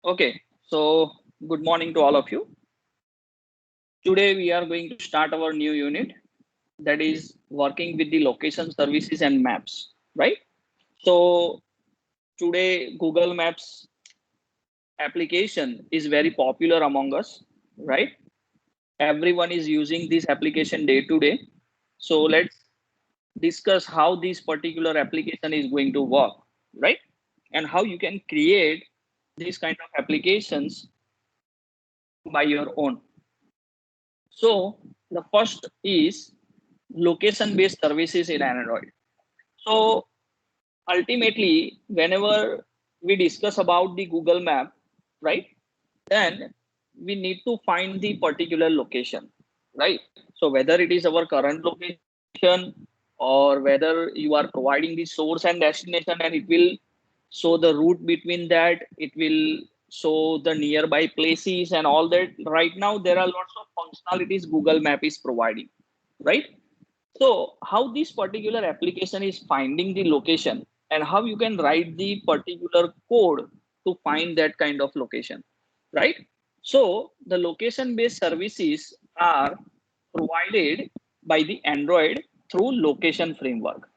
Okay, so good morning to all of you. Today we are going to start our new unit, that is working with the location services and maps, right? So today Google Maps application is very popular among us, right? Everyone is using this application day to day. So let's discuss how this particular application is going to work, right? And how you can create these kind of applications by your own. So the first is location based services in Android. So ultimately, whenever we discuss about the Google Map, right, then we need to find the particular location, right? So whether it is our current location or whether you are providing the source and destination, and it will show the route between that, it will show the nearby places and all that. Right now there are lots of functionalities Google Map is providing, right? So how this particular application is finding the location and how you can write the particular code to find that kind of location, right? So the location based services are provided by the Android through location framework,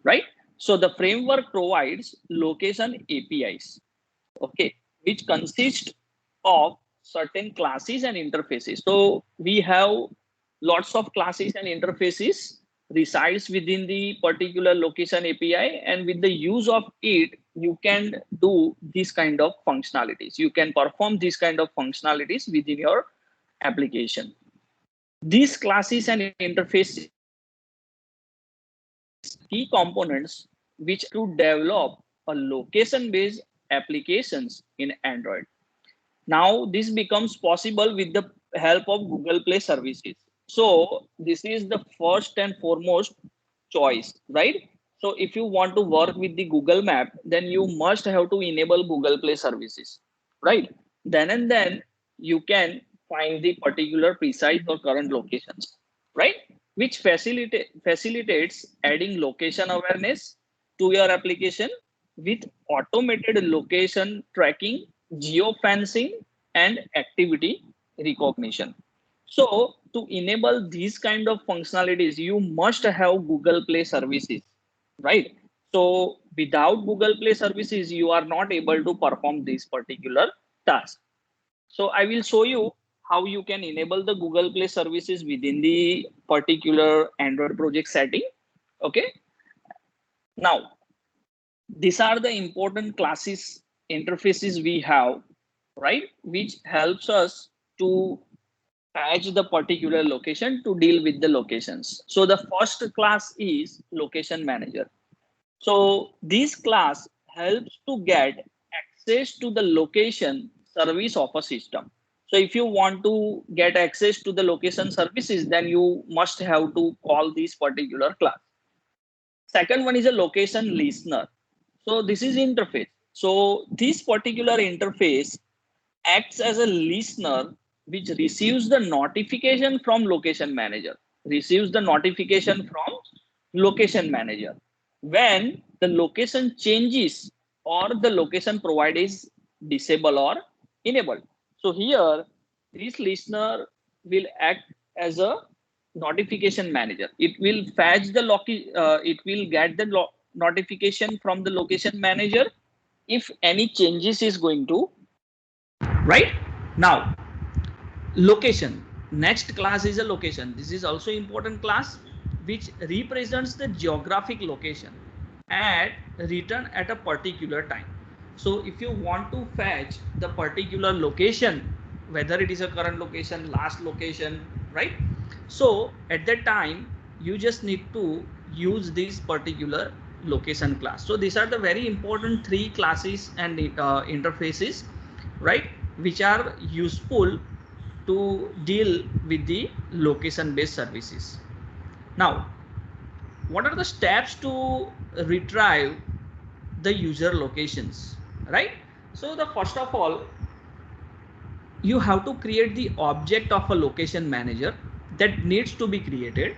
right? So the framework provides location APIs, okay, which consist of certain classes and interfaces. So we have lots of classes and interfaces resides within the particular location API, and with the use of it you can do this kind of functionalities, you can perform this kind of functionalities within your application. These classes and interfaces key components which to develop a location based applications in Android. Now this becomes possible with the help of Google Play services. So this is the first and foremost choice, right? So if you want to work with the Google Map, then you must have to enable Google Play services, right? Then and then you can find the particular precise or current locations, right? Which facilitates adding location awareness to your application with automated location tracking, geofencing, and activity recognition. So to enable these kind of functionalities, you must have Google Play services, right? So without Google Play services, you are not able to perform this particular task. So I will show you how you can enable the Google Play services within the particular Android project setting. Okay. Now, these are the important classes interfaces we have, right? Which helps us to patch the particular location to deal with the locations. So the first class is location manager. So this class helps to get access to the location service of a system. So if you want to get access to the location services, then you must have to call this particular class. Second one is a location listener. So this is interface. So this particular interface acts as a listener which receives the notification from location manager, when the location changes or the location provided is disabled or enabled. So here this listener will act as a notification manager. It will fetch the it will get the notification from the location manager if any changes is going to, right? Now location, next class is a location. This is also important class which represents the geographic location at return at a particular time. So if you want to fetch the particular location, whether it is a current location, last location, right? So at that time you just need to use this particular location class. So these are the very important three classes and interfaces, right, which are useful to deal with the location based services. Now what are the steps to retrieve the user locations, right? So the first of all, you have to create the object of a location manager that needs to be created.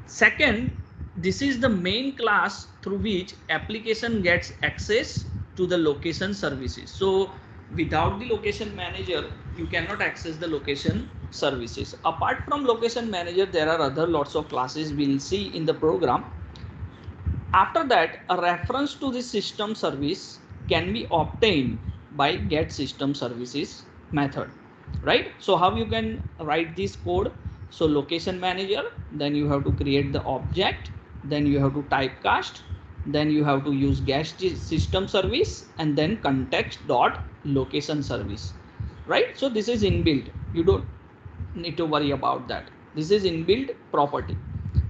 Second, this is the main class through which application gets access to the location services. So without the location manager, you cannot access the location services. Apart from location manager, there are other lots of classes we'll see in the program. After that, a reference to the system service can be obtained by get system services method, right? So how you can write this code? So location manager, then you have to create the object, then you have to typecast, then you have to use get system service, and then context dot location service, right? So this is inbuilt. You don't need to worry about that. This is inbuilt property.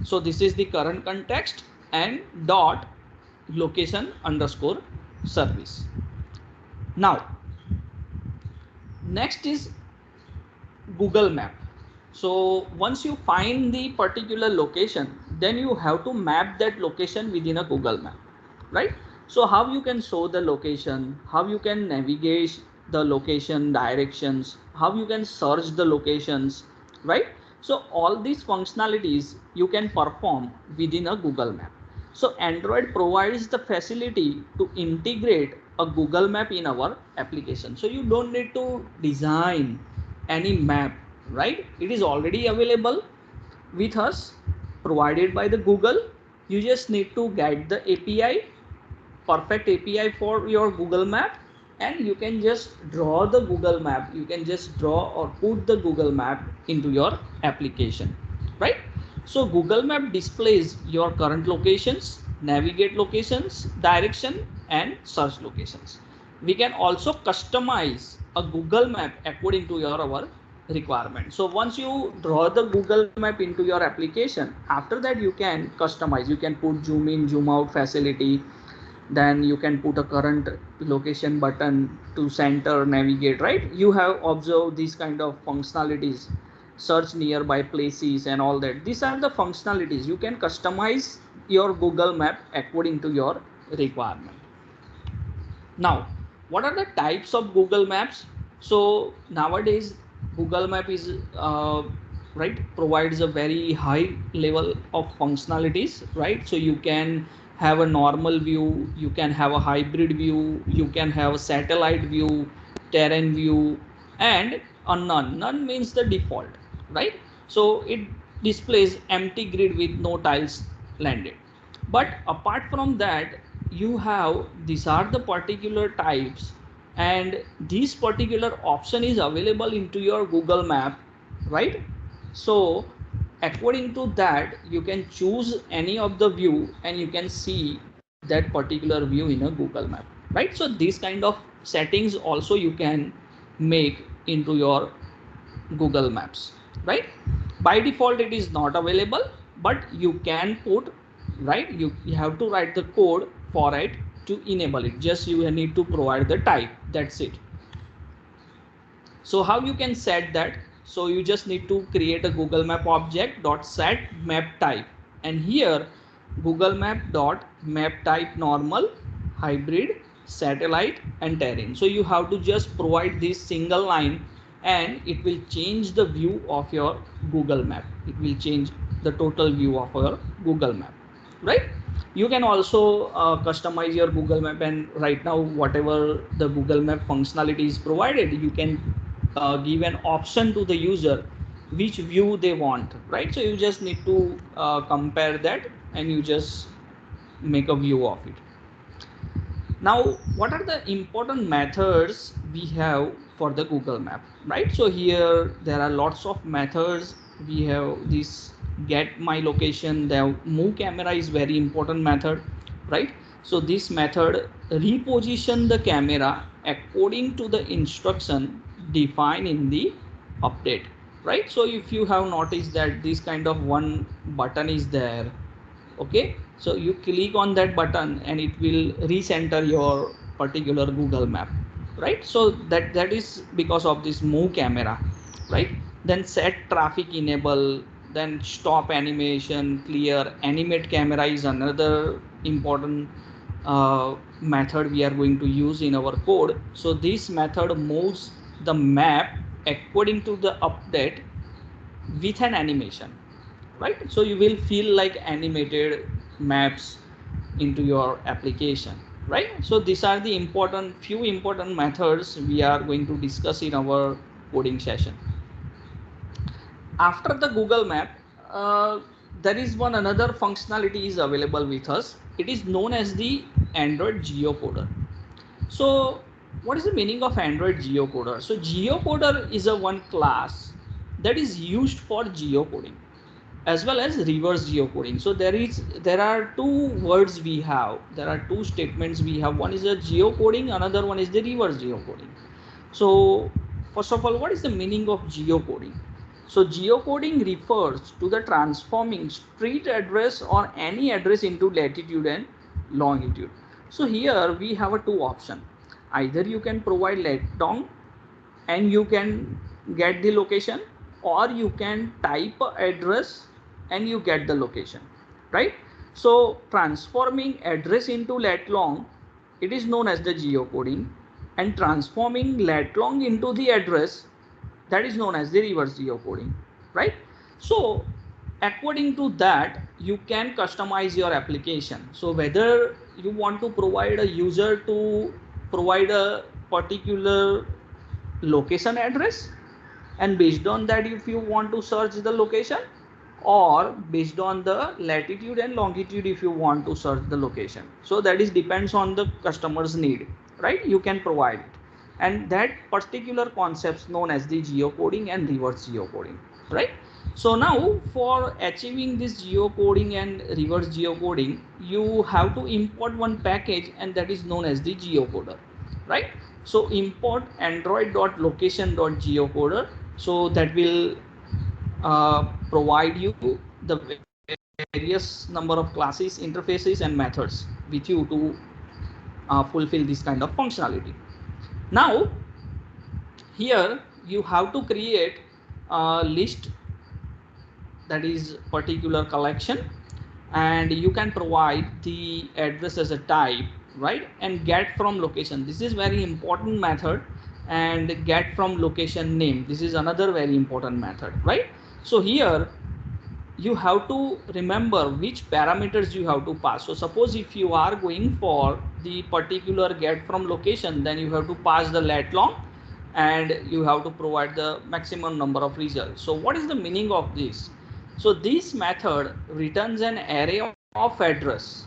So this is the current context and dot location underscore service. Now next is Google Map. So once you find the particular location, then you have to map that location within a Google Map, right? So how you can show the location, how you can navigate the location directions, how you can search the locations, right? So all these functionalities you can perform within a Google Map. So Android provides the facility to integrate a Google Map in our application. So you don't need to design any map, right? It is already available with us, provided by the Google. You just need to get the API, perfect API for your Google Map, and you can just draw the Google Map. You can just draw or put the Google Map into your application, right? So Google Map displays your current locations, navigate locations, direction, and search locations. We can also customize a Google Map according to our requirement. So once you draw the Google Map into your application, after that you can customize. You can put zoom in, zoom out facility, then you can put a current location button to center navigate, right? You have observed these kind of functionalities, search nearby places and all that. These are the functionalities. You can customize your Google Map according to your requirement. Now what are the types of Google Maps? So nowadays Google Map is right, provides a very high level of functionalities, right? So you can have a normal view, you can have a hybrid view, you can have a satellite view, terrain view, and a none means the default, right? So it displays empty grid with no tiles landed. But apart from that, you have, these are the particular types, and this particular option is available into your Google Map, right? So according to that you can choose any of the view and you can see that particular view in a Google Map, right? So these kind of settings also you can make into your Google Maps, right? By default it is not available, but you can put, right? You have to write the code for it to enable it. Just you need to provide the type, that's it. So how you can set that? So you just need to create a Google Map object dot set map type, and here Google Map dot map type normal, hybrid, satellite, and terrain. So you have to just provide this single line, and it will change the view of your Google Map. It will change the total view of your Google Map, right? You can also customize your Google Map, and right now whatever the Google Map functionality is provided, you can give an option to the user which view they want, right? So you just need to compare that, and you just make a view of it. Now what are the important methods we have for the Google Map, right? So here there are lots of methods. We have this get my location, the move camera is very important method, right? So this method reposition the camera according to the instruction defined in the update, right? So if you have noticed that this kind of one button is there, okay, so you click on that button and it will recenter your particular Google Map, right? So that is because of this move camera, right? Then set traffic enable, then stop animation, clear, animate camera is another important method we are going to use in our code. So this method moves the map according to the update with an animation, right? So you will feel like animated maps into your application, right? So these are the few important methods we are going to discuss in our coding session. After the Google Map, there is one another functionality is available with us. It is known as the Android geocoder. So what is the meaning of Android geocoder? So geocoder is a one class that is used for geocoding as well as reverse geocoding. So there are two words we have. There are two statements we have. One is a geocoding, another one is the reverse geocoding. So first of all, what is the meaning of geocoding? So geocoding refers to the transforming street address or any address into latitude and longitude. So here we have a two option. Either you can provide lat long and you can get the location, or you can type address and you get the location, right? So transforming address into lat long, it is known as the geocoding, and transforming lat long into the address, that is known as the reverse geocoding, right? So according to that, you can customize your application. So whether you want to provide a user to provide a particular location address, and based on that if you want to search the location, or based on the latitude and longitude if you want to search the location. So that is depends on the customer's need, right? You can provide it, and that particular concepts known as the geocoding and reverse geocoding, right? So now for achieving this geocoding and reverse geocoding, you have to import one package, and that is known as the geocoder, right? So import android.location.geocoder. So that will provide you the various number of classes, interfaces and methods with you to fulfill this kind of functionality. Now here you have to create a list, that is particular collection, and you can provide the address as a type, right? And get from location, this is very important method. And get from location name, this is another very important method, right? So here you have to remember which parameters you have to pass. So suppose if you are going for the particular get from location, then you have to pass the lat long, and you have to provide the maximum number of results. So what is the meaning of this? So this method returns an array of address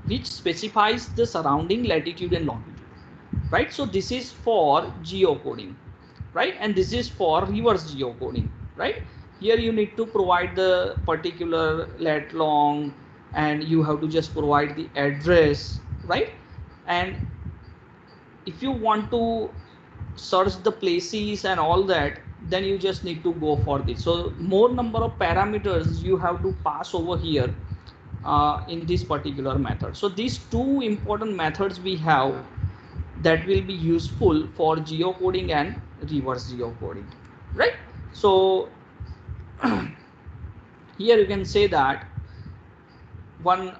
which specifies the surrounding latitude and longitude, right? So this is for geocoding, right? And this is for reverse geocoding, right? Here you need to provide the particular lat long, and you have to just provide the address, right? And if you want to search the places and all that, then you just need to go for this. So more number of parameters you have to pass over here in this particular method. So these two important methods we have that will be useful for geocoding and reverse geocoding, right? So here you can say that one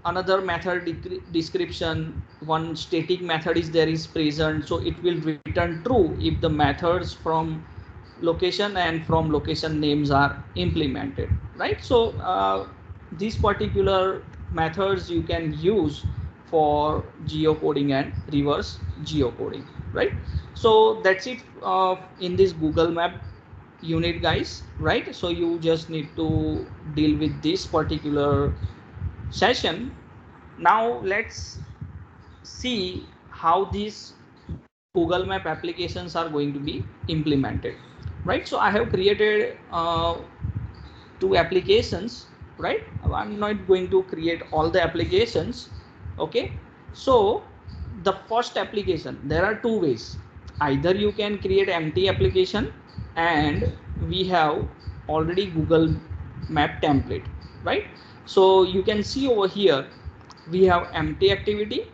another method description, one static method is there is present, so it will return true if the methods from location and from location names are implemented, right? So these particular methods you can use for geocoding and reverse geocoding, right? So that's it in this Google Map unit, guys, right? So you just need to deal with this particular session. Now let's see how these Google Map applications are going to be implemented, right? So I have created two applications, right? I'm not going to create all the applications, okay? So the first application, there are two ways. Either you can create empty application, and we have already Google Map template, right? So you can see over here we have empty activity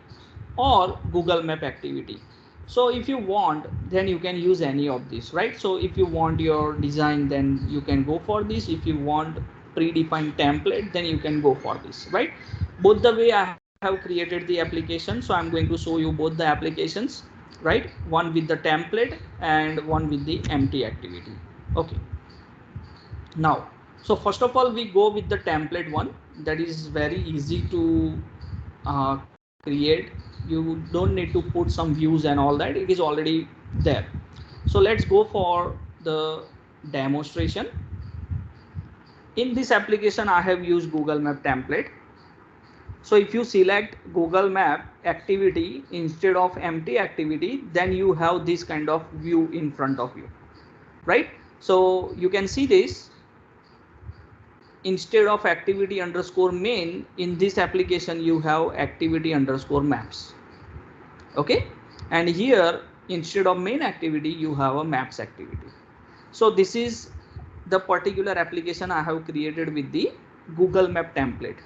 or Google Map activity. So if you want, then you can use any of these, right? So if you want your design, then you can go for this. If you want predefined template, then you can go for this, right? Both the way I have created the application, so I'm going to show you both the applications, right? One with the template and one with the empty activity. Okay, now So first of all, we go with the template one. That is very easy to create. You don't need to put some views and all that. It is already there. So let's go for the demonstration. In this application, I have used Google Map template. So if you select Google Map activity instead of empty activity, then you have this kind of view in front of you, right? So you can see this. Instead of activity underscore main, in this application you have activity underscore maps. Okay, and here instead of main activity you have a maps activity. So this is the particular application I have created with the Google Map template.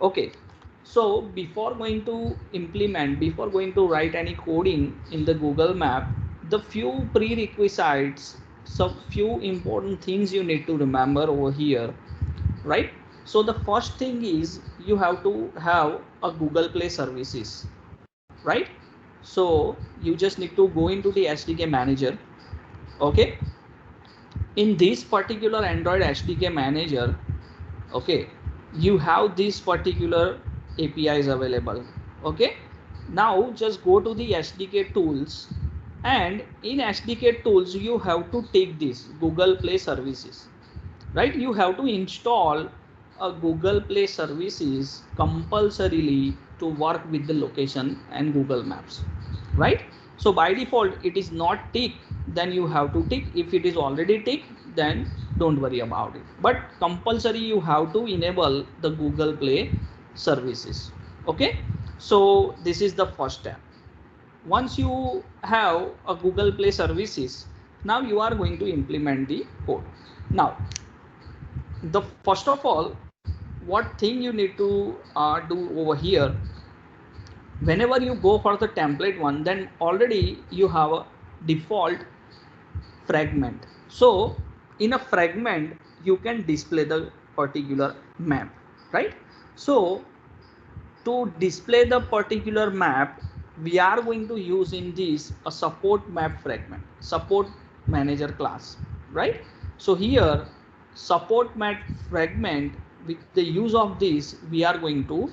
Okay, so before going to implement, before going to write any coding in the Google Map, the few prerequisites, some few important things you need to remember over here, right? So the first thing is you have to have a Google Play services, right? So you just need to go into the SDK manager. Okay, in this particular Android SDK manager, okay, you have these particular APIs available. Okay, now just go to the SDK tools, and in SDK tools you have to take this Google Play services, right? You have to install a Google Play services compulsorily to work with the location and Google Maps, right? So by default it is not tick, then you have to tick. If it is already tick, then don't worry about it, but compulsory you have to enable the Google Play services. Okay, so this is the first step. Once you have a Google Play services, now you are going to implement the code. Now the first of all, what thing you need to do over here, whenever you go for the template one, then already you have a default fragment. So in a fragment you can display the particular map, right? So to display the particular map, we are going to use in this a support map fragment, support manager class, right? So here support map fragment, with the use of this we are going to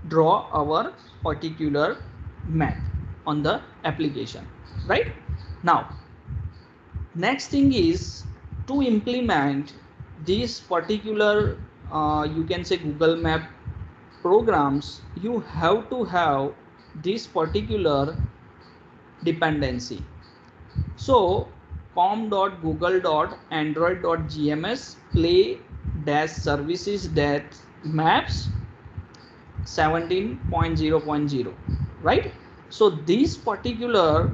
draw our particular map on the application, right? Now next thing is to implement this particular you can say Google Map programs, you have to have this particular dependency. So com.google.android.gms play dash services dash maps 17.0.0, right? So this particular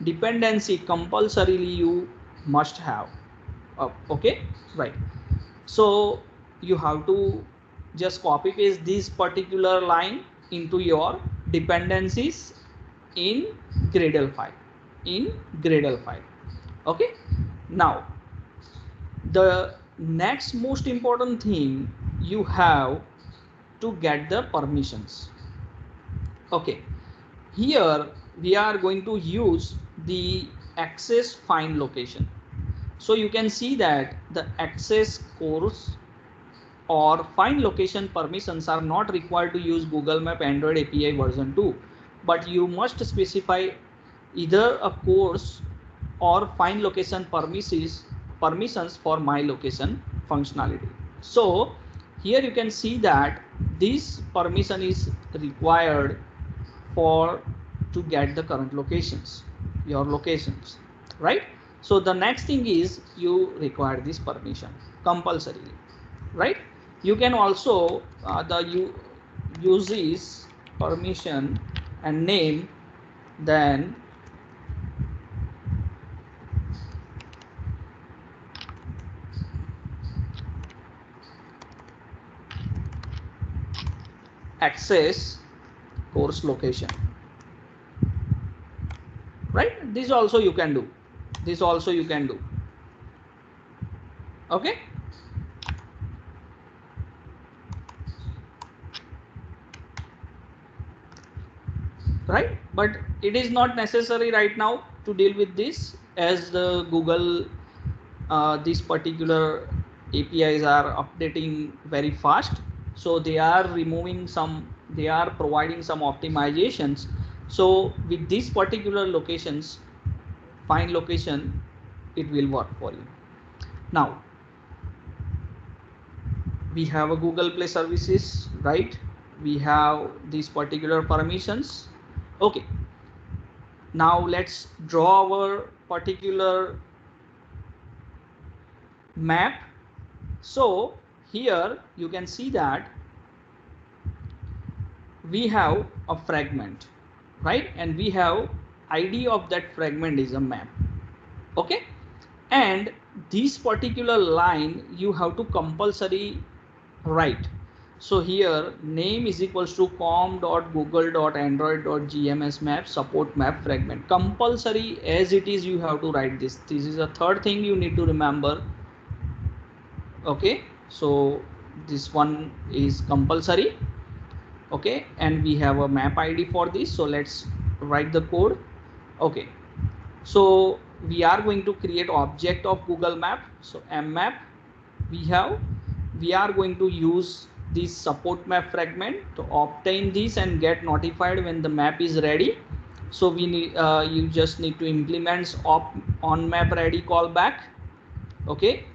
dependency compulsorily you must have. Okay, right? So you have to just copy paste this particular line into your dependencies in Gradle file, in Gradle file. Okay, now the next most important thing, you have to get the permissions. Okay, here we are going to use the access find location. So you can see that the access course or find location permissions are not required to use Google Map Android API version 2, but you must specify either a course or find location permissions for my location functionality. So here you can see that this permission is required for to get the current locations, your locations, right? So the next thing is you require this permission compulsorily, right? You can also use this permission and name, then access course location, right? This also you can do, this also you can do. Okay, right? But it is not necessary right now to deal with this, as the Google this particular APIs are updating very fast, so they are providing some optimizations. So with these particular locations, find location, it will work for you. Now we have a Google Play services, right? We have these particular permissions. Okay, now let's draw our particular map. So here you can see that we have a fragment, right? And we have ID of that fragment is a map. Okay, and this particular line you have to compulsory write. So here name is equals to com.google.android.gms map support map fragment, compulsory as it is. You have to write this. This is a third thing you need to remember. Okay, so this one is compulsory. Okay, and we have a map ID for this, so let's write the code. Okay, so we are going to create object of Google Map. So mmap we are going to use this support map fragment to obtain this and get notified when the map is ready. So we need you just need to implement on map ready callback. Okay,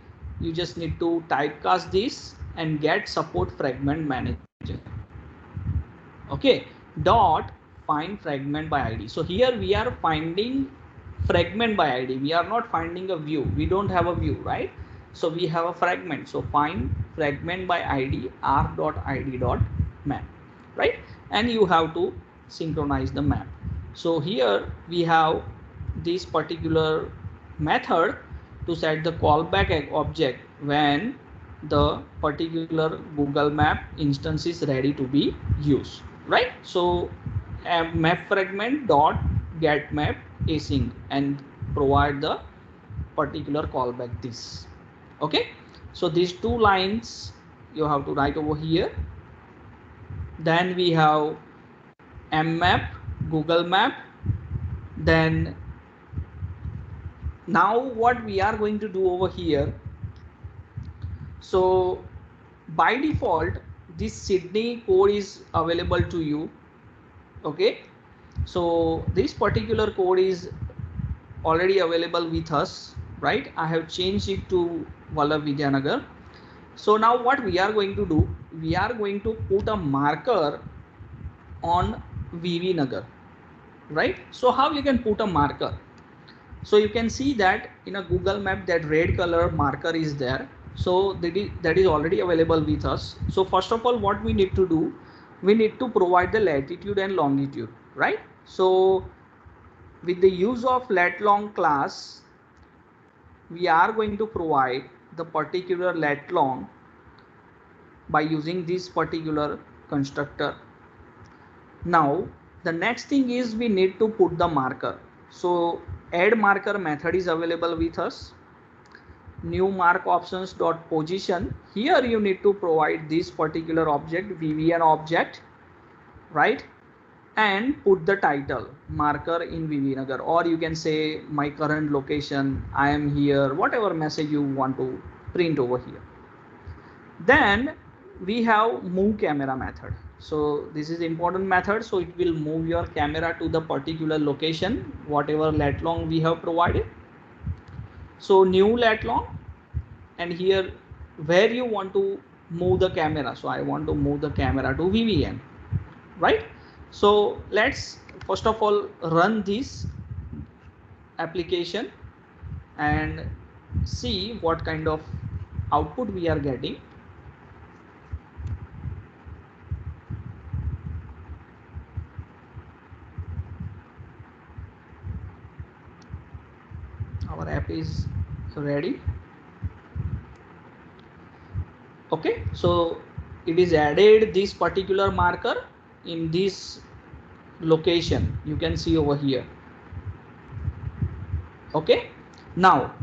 you just need to typecast this and get support fragment manager. Okay, dot find fragment by ID. So here we are finding fragment by ID. We are not finding a view. We don't have a view, right? So we have a fragment. So find fragment by ID r.id.map, right? And you have to synchronize the map. So here we have this particular method to set the callback object when the particular Google Map instance is ready to be used, right? So map fragment dot get map async and provide the particular callback this. Okay, so these two lines you have to write over here. Then we have mmap Google Map. Then now what we are going to do over here, so by default this Sydney code is available to you. Okay, so this particular code is already available with us, right? I have changed it to Vallabh Vidyanagar. So now what we are going to do, we are going to put a marker on VV Nagar, right? So how you can put a marker? So you can see that in a Google Map that red color marker is there. So that is already available with us. So first of all, what we need to do, we need to provide the latitude and longitude, right? So with the use of lat long class, we are going to provide the particular lat long by using this particular constructor. Now the next thing is we need to put the marker. So add marker method is available with us. New mark options dot position, here you need to provide this particular object VVN object, right? And put the title marker in VV Nagar, or you can say my current location, I am here, whatever message you want to print over here. Then we have move camera method. So this is important method, so it will move your camera to the particular location whatever lat long we have provided. So new lat long, and here where you want to move the camera. So I want to move the camera to VVN, right? So let's first of all run this application and see what kind of output we are getting. Our app is ready. Okay, so it is added this particular marker in this location, you can see over here. Okay, now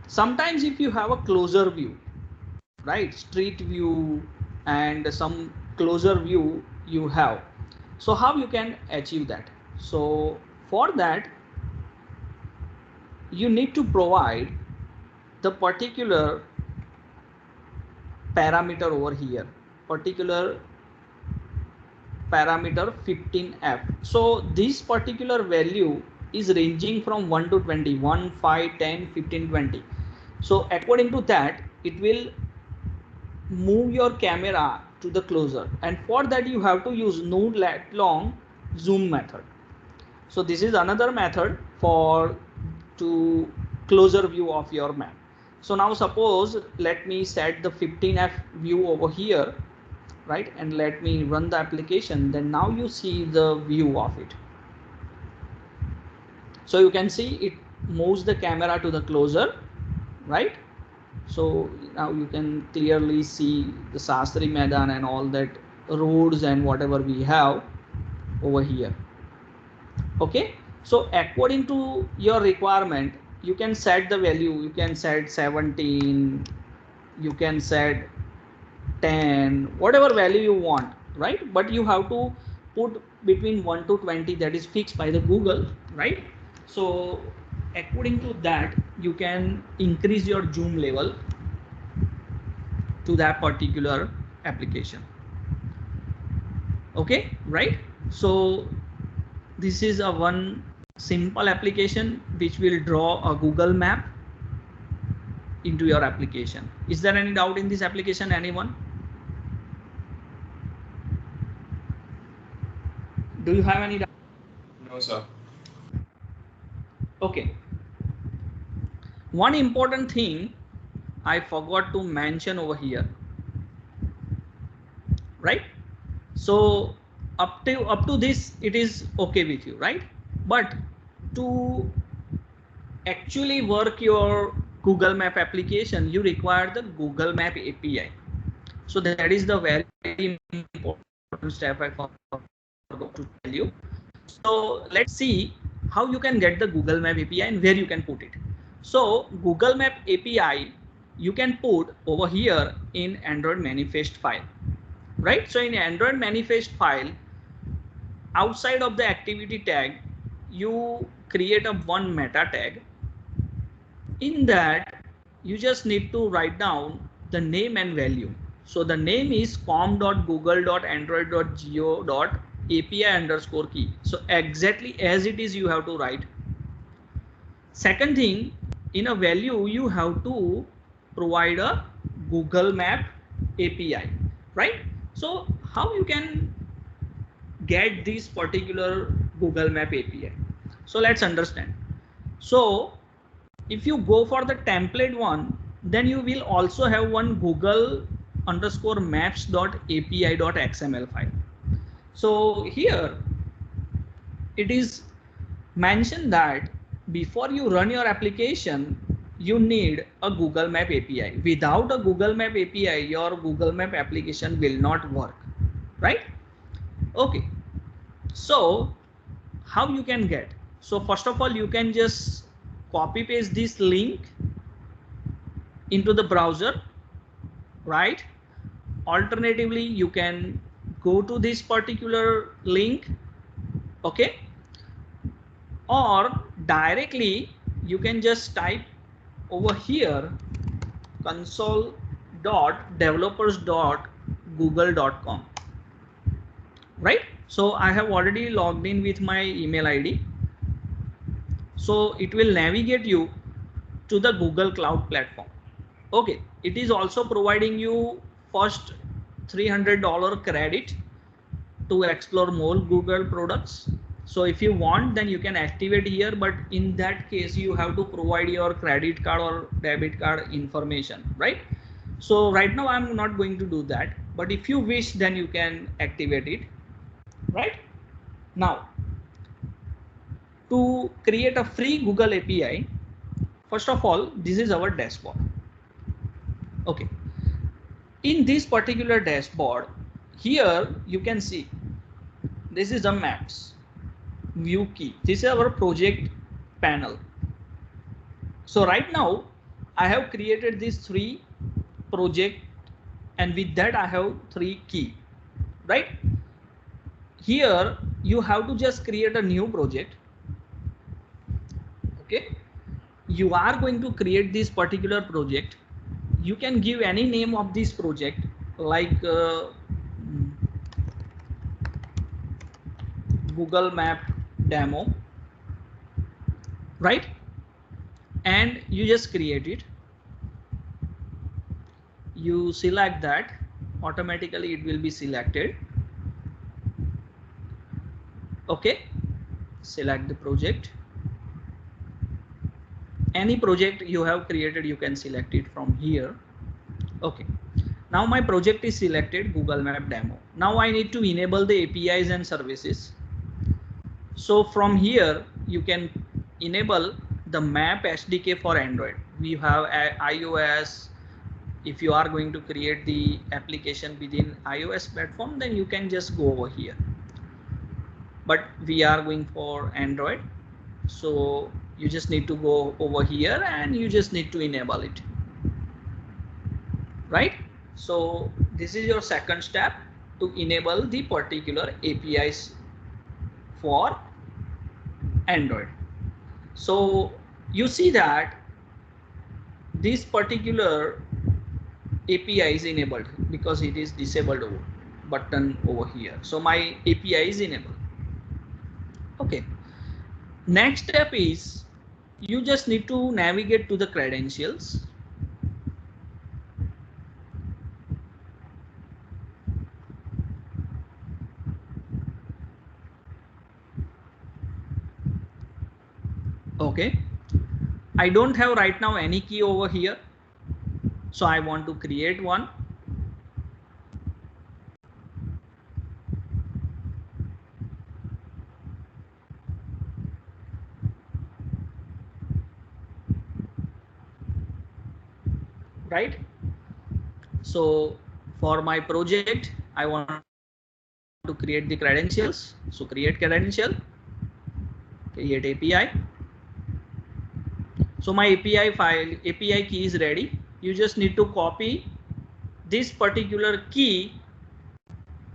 sometimes if you have a closer view, right, street view and some closer view you have, so how you can achieve that? So for that you need to provide the particular parameter over here, particular parameter 15f. So this particular value is ranging from 1 to 20, 1, 5, 10, 15, 20. So according to that, it will move your camera to the closer, and for that you have to use node lat long zoom method. So this is another method for to closer view of your map. So now suppose let me set the 15f view over here, right, and let me run the application. Then now you see the view of it. So you can see it moves the camera to the closer, right? So now you can clearly see the Shastri Maidan and all that roads and whatever we have over here. Okay, so according to your requirement, you can set the value. You can set 17, you can set 10, whatever value you want, right? But you have to put between 1 to 20, that is fixed by the Google, right? So according to that, you can increase your zoom level to that particular application. Okay, right? So this is a one simple application which will draw a Google map into your application. Is there any doubt in this application, anyone? Do you have any doubt? No, sir. Okay. One important thing I forgot to mention over here, right? So up to this it is okay with you, right? But to actually work your Google Map application, you require the Google Map API. So that is the very important step I forgot to tell you. So let's see how you can get the Google Map API and where you can put it. So Google Map API you can put over here in Android manifest file, right? So in Android manifest file, outside of the activity tag, you create a one meta tag. In that, you just need to write down the name and value. So the name is com.google.android.geo.api_key. So exactly as it is, you have to write. Second thing, in a value, you have to provide a Google Map API, right? So how you can get this particular Google Map API? So let's understand. So if you go for the template one, then you will also have one google_maps.api.xml file. So here it is mentioned that before you run your application, you need a Google Map API. Without a Google Map API, your Google Map application will not work, right? Okay, so how you can get? So first of all, you can just copy paste this link into the browser, right? Alternatively, you can go to this particular link, okay, or directly you can just type over here console.developers.google.com, right? So I have already logged in with my email ID, so it will navigate you to the Google Cloud Platform. Okay, it is also providing you first $300 credit to explore more Google products. So if you want, then you can activate here, but in that case you have to provide your credit card or debit card information, right? So right now I'm not going to do that, but if you wish, then you can activate it, right? Now to create a free Google API, first of all, this is our dashboard. Okay, in this particular dashboard, here you can see this is the maps view key. This is our project panel. So right now I have created these three project, and with that I have three key, right? Here you have to just create a new project. Okay, you are going to create this particular project. you can give any name of this project, like Google Map demo, right? And you just create it. You select that, automatically it will be selected. Okay, select the project. Any project you have created, you can select it from here. Okay, now my project is selected, Google Map demo. Now I need to enable the APIs and services. So from here you can enable the map SDK for Android. We have iOS. If you are going to create the application within iOS platform, then you can just go over here, but we are going for Android, so you just need to go over here and you just need to enable it, right? So this is your second step to enable the particular APIs for Android. So you see that this particular API is enabled because it is disabled button over here. So my API is enabled. Okay. Next step is you just need to navigate to the credentials. Okay. I don't have right now any key over here, so I want to create one. Right? So for my project, I want to create the credentials. So create credential, create API. So my API file, API key is ready. You just need to copy this particular key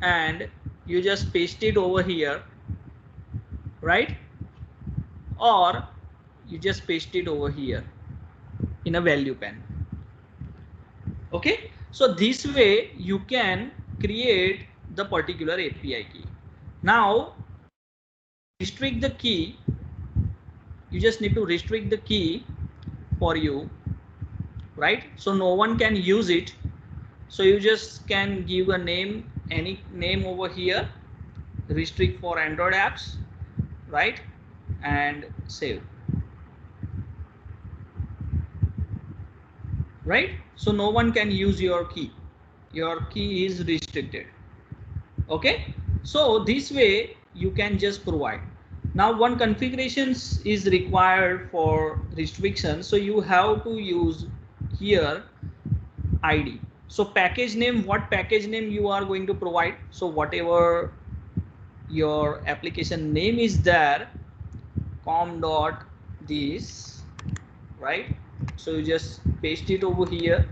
and you just paste it over here, right? Or you just paste it over here in a value pane. Okay, so this way you can create the particular API key. Now restrict the key, you just need to restrict the key for you, right? So no one can use it. So you just can give a name, any name over here, restrict for Android apps, right? And save. Right? So no one can use your key. Your key is restricted. Okay? So this way you can just provide. Now one configurations is required for restriction. So you have to use here ID. So package name, what package name you are going to provide. So whatever your application name is there, com.this, right? So you just paste it over here,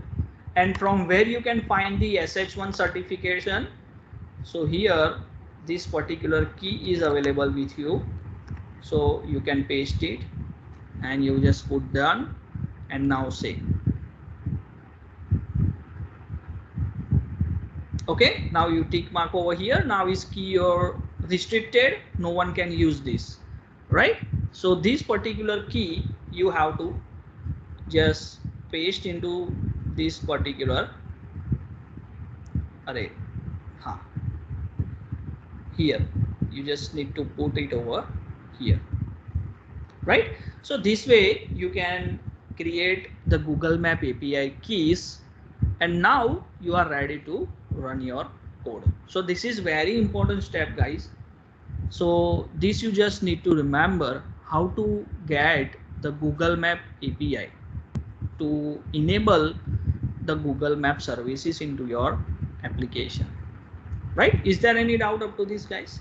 and from where you can find the SH1 certification. So here this particular key is available with you, so you can paste it and you just put done and now save. Okay, now you tick mark over here. Now is key or restricted, no one can use this, right? So this particular key you have to just paste into this particular array. Here you just need to put it over here, right? So this way you can create the Google Map API keys, and now you are ready to run your code. So this is very important step, guys. So this you just need to remember how to get the Google Map API to enable the Google Map services into your application, right? Is there any doubt up to this, guys?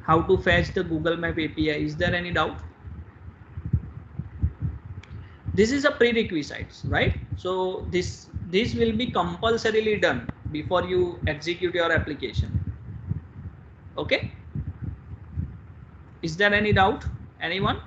How to fetch the Google Map API? Is there any doubt? This is a prerequisite, right? So this will be compulsorily done before you execute your application. Okay, is there any doubt, anyone?